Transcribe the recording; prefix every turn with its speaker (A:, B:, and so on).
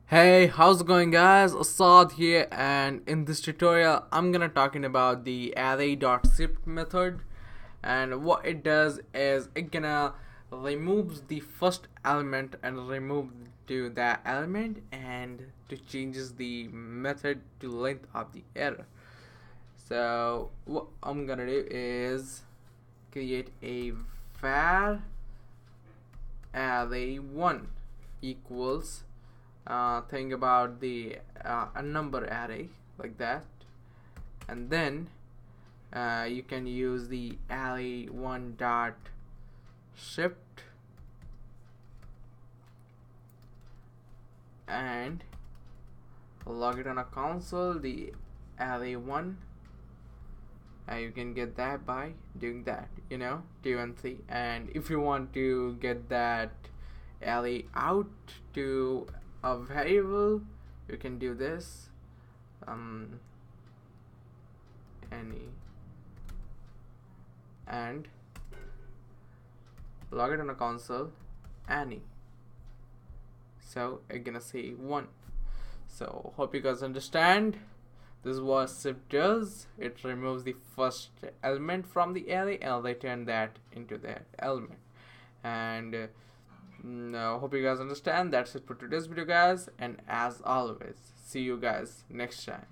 A: Hey, how's it going guys? Assad here, and in this tutorial I'm gonna talking about the Array.shift method. And what it does is it gonna removes the first element and remove to that element and to changes the method to length of the array. So what I'm gonna do is create a var array1 equals thing about the a number array like that, and then you can use the array1 dot shift and log it on a console the array1. You can get that by doing that, 2 and 3. And if you want to get that array out to a variable, you can do this any and log it on a console any. So I'm gonna say 1. So hope you guys understand. This is what shift does. It removes the first element from the array and return that into that element. And hope you guys understand. That's it for today's video guys, and as always, see you guys next time.